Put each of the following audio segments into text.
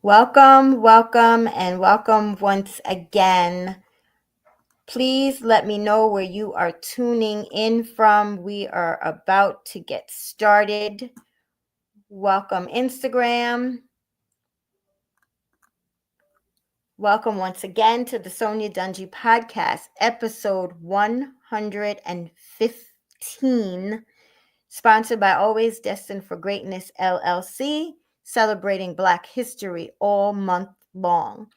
Welcome, welcome, and welcome once again. Please let me know where you are tuning in from. We are about to get started. Welcome, Instagram. Welcome once again to the Sonia Dungy Podcast, episode 115, sponsored by Always Destined for Greatness LLC, celebrating Black History all month long.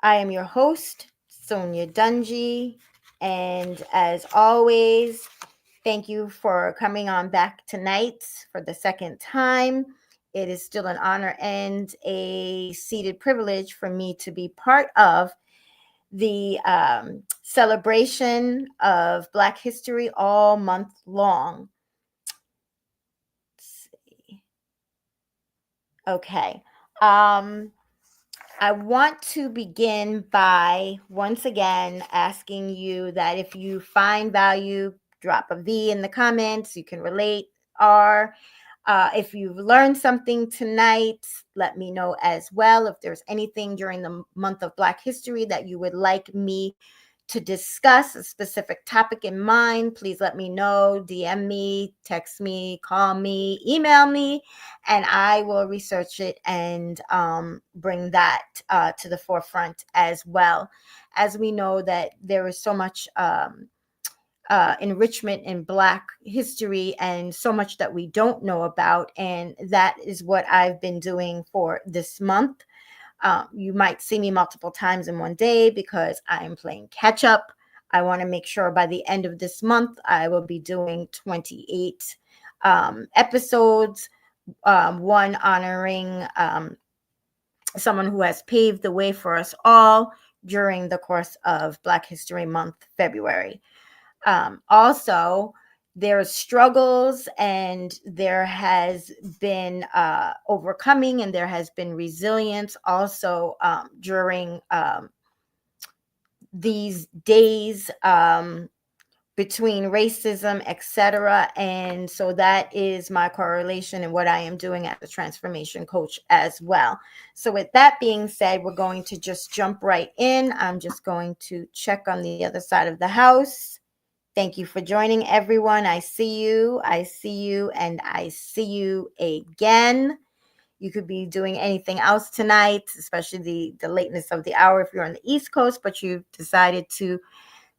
I am your host, Sonia Dungy, and as always, thank you for coming on back tonight for the second time. It is still an honor and a seated privilege for me to be part of the celebration of Black History all month long. Let's see. Okay. I want to begin by once again asking you that if you find value, drop a V in the comments. You can relate. Or if you've learned something tonight, let me know as well. If there's anything during the month of Black History that you would like me to discuss, a specific topic in mind, please let me know. DM me, text me, call me, email me, and I will research it and bring that to the forefront as well. As we know that there is so much enrichment in Black history and so much that we don't know about, and that is what I've been doing for this month. You might see me multiple times in one day because I'm playing catch up. I want to make sure by the end of this month, I will be doing 28 episodes, one honoring someone who has paved the way for us all during the course of Black History Month, February. Also, there's struggles and there has been overcoming and there has been resilience also during these days between racism, etc. And so that is my correlation and what I am doing as a transformation coach as well. So with that being said, we're going to just jump right in. I'm just going to check on the other side of the house. Thank you for joining, everyone. I see you, and I see you again. You could be doing anything else tonight, especially the lateness of the hour if you're on the East Coast, but you've decided to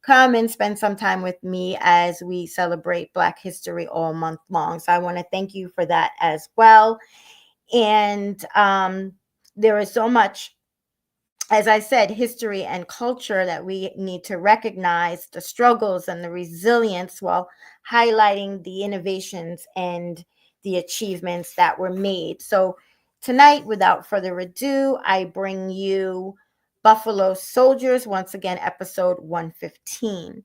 come and spend some time with me as we celebrate Black History all month long. So I want to thank you for that as well. And there is so much, as I said, history and culture that we need to recognize the struggles and the resilience while highlighting the innovations and the achievements that were made. So tonight, without further ado, I bring you Buffalo Soldiers, once again, episode 115.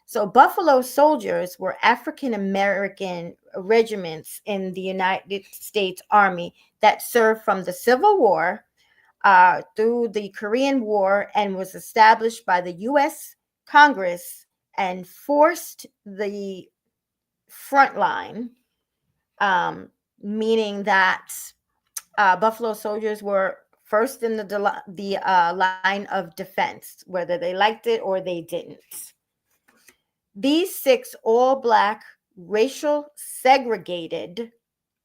So Buffalo Soldiers were African American regiments in the United States Army that served from the Civil War through the Korean War and was established by the U.S. Congress and forced the front line, meaning that Buffalo Soldiers were first in the line of defense, whether they liked it or they didn't. These 6 all-Black, racial segregated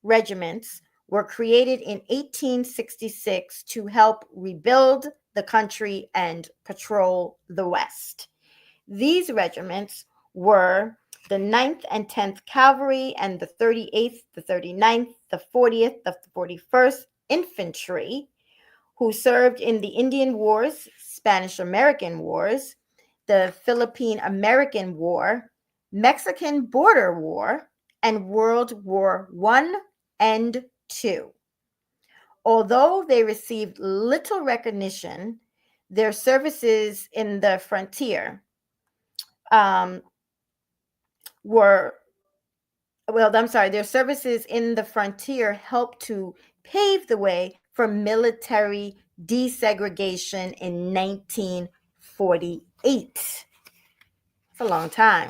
regiments were created in 1866 to help rebuild the country and patrol the West. These regiments were the 9th and 10th Cavalry and the 38th, the 39th, the 40th, the 41st Infantry, who served in the Indian Wars, Spanish-American Wars, the Philippine-American War, Mexican Border War, and World War I and II. Although they received little recognition, their services in the frontier their services in the frontier helped to pave the way for military desegregation in 1948. It's a long time.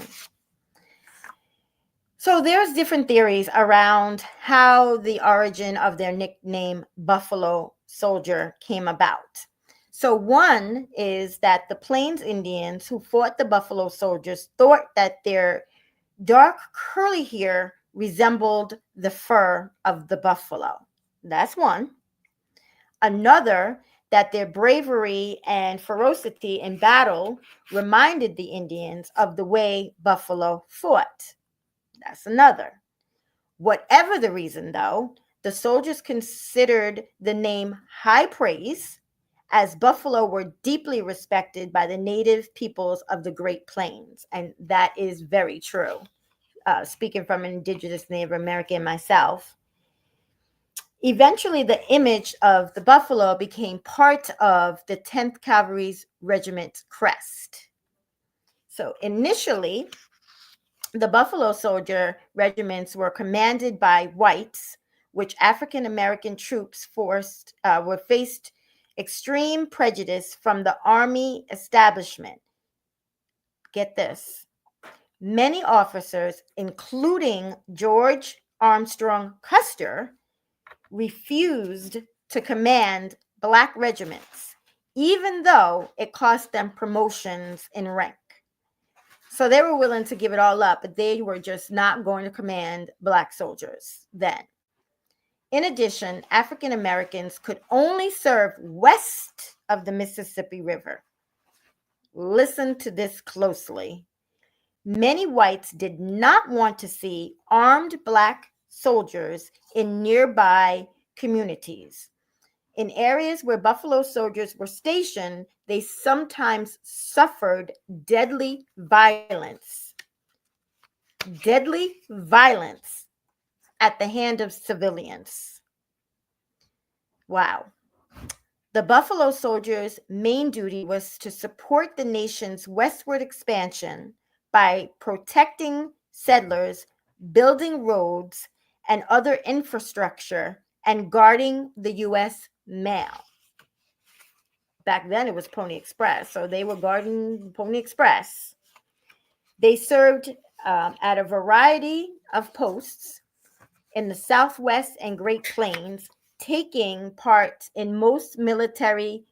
So there's different theories around how the origin of their nickname Buffalo soldier came about. So one is that the Plains Indians who fought the Buffalo Soldiers thought that their dark curly hair resembled the fur of the buffalo. That's one. Another, that their bravery and ferocity in battle reminded the Indians of the way buffalo fought. That's another. Whatever the reason, though, the soldiers considered the name high praise, as buffalo were deeply respected by the native peoples of the Great Plains. And that is very true. Speaking from an indigenous Native American myself, eventually the image of the buffalo became part of the 10th Cavalry Regiment crest. So initially, the Buffalo Soldier regiments were commanded by whites, which African American troops were faced extreme prejudice from the army establishment. Get this. Many officers, including George Armstrong Custer, refused to command Black regiments, even though it cost them promotions in rank. So they were willing to give it all up, but they were just not going to command Black soldiers then. In addition, African Americans could only serve west of the Mississippi River. Listen to this closely. Many whites did not want to see armed Black soldiers in nearby communities. In areas where Buffalo soldiers were stationed, they sometimes suffered deadly violence. Deadly violence at the hand of civilians. Wow. The Buffalo Soldiers' main duty was to support the nation's westward expansion by protecting settlers, building roads and other infrastructure, and guarding the U.S. mail. Back then it was Pony Express, so they were guarding Pony Express. They served at a variety of posts in the Southwest and Great Plains, taking part in most military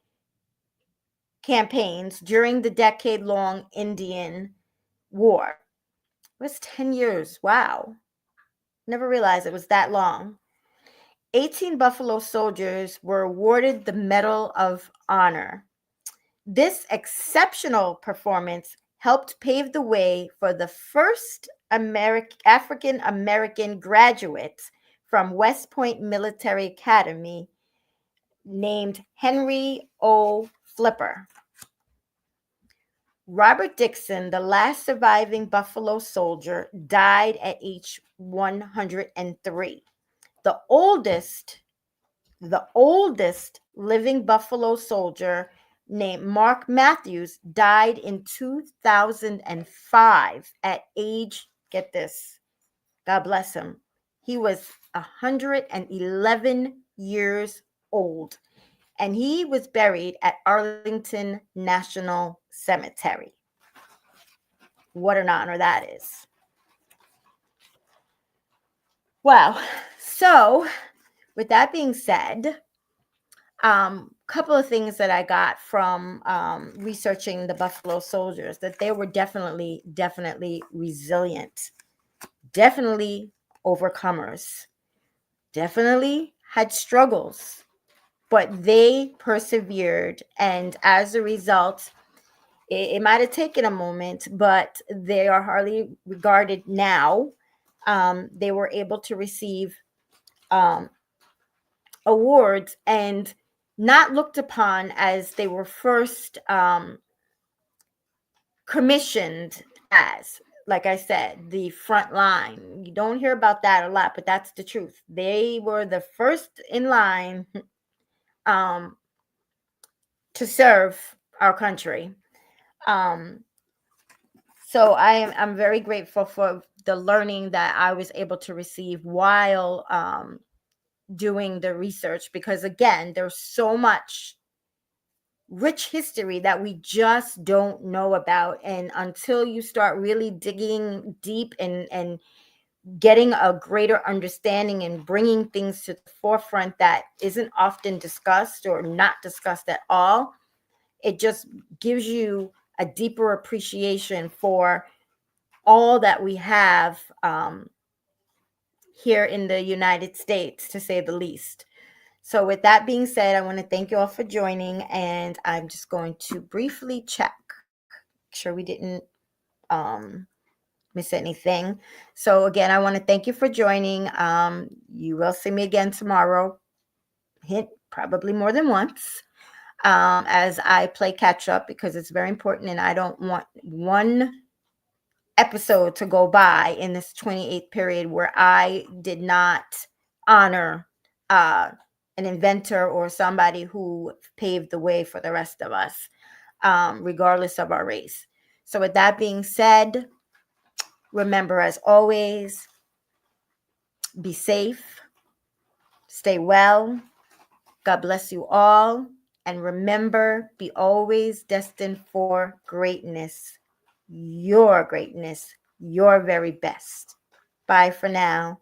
campaigns during the decade-long Indian War. It was 10 years. Wow. Never realized it was that long. 18 Buffalo soldiers were awarded the Medal of Honor. This exceptional performance helped pave the way for the first African American graduates from West Point Military Academy, named Henry O. Flipper. Robert Dixon, the last surviving Buffalo soldier, died at age 103. The oldest living Buffalo soldier, named Mark Matthews, died in 2005 at age, get this, God bless him, he was 111 years old, and he was buried at Arlington National Cemetery. What an honor that is. Wow. So with that being said, couple of things that I got from researching the Buffalo Soldiers, that they were definitely resilient, definitely overcomers, definitely had struggles, but they persevered. And as a result, it might have taken a moment, but they are highly regarded now. They were able to receive awards and not looked upon as they were first commissioned as. Like I said, the front line. You don't hear about that a lot, but that's the truth. They were the first in line to serve our country. So I'm very grateful for the learning that I was able to receive while doing the research, because again, there's so much rich history that we just don't know about, and until you start really digging deep and getting a greater understanding and bringing things to the forefront that isn't often discussed or not discussed at all. It just gives you a deeper appreciation for all that we have here in the United States, to say the least. So with that being said, I want to thank you all for joining, and I'm just going to briefly check, make sure we didn't um, miss anything. So again, I want to thank you for joining. You will see me again tomorrow, hint, probably more than once, as I play catch up, because it's very important, and I don't want one episode to go by in this 28th period where I did not honor an inventor or somebody who paved the way for the rest of us, regardless of our race. So with that being said, remember, as always, be safe, stay well. God bless you all. And remember, be always destined for greatness, your very best. Bye for now.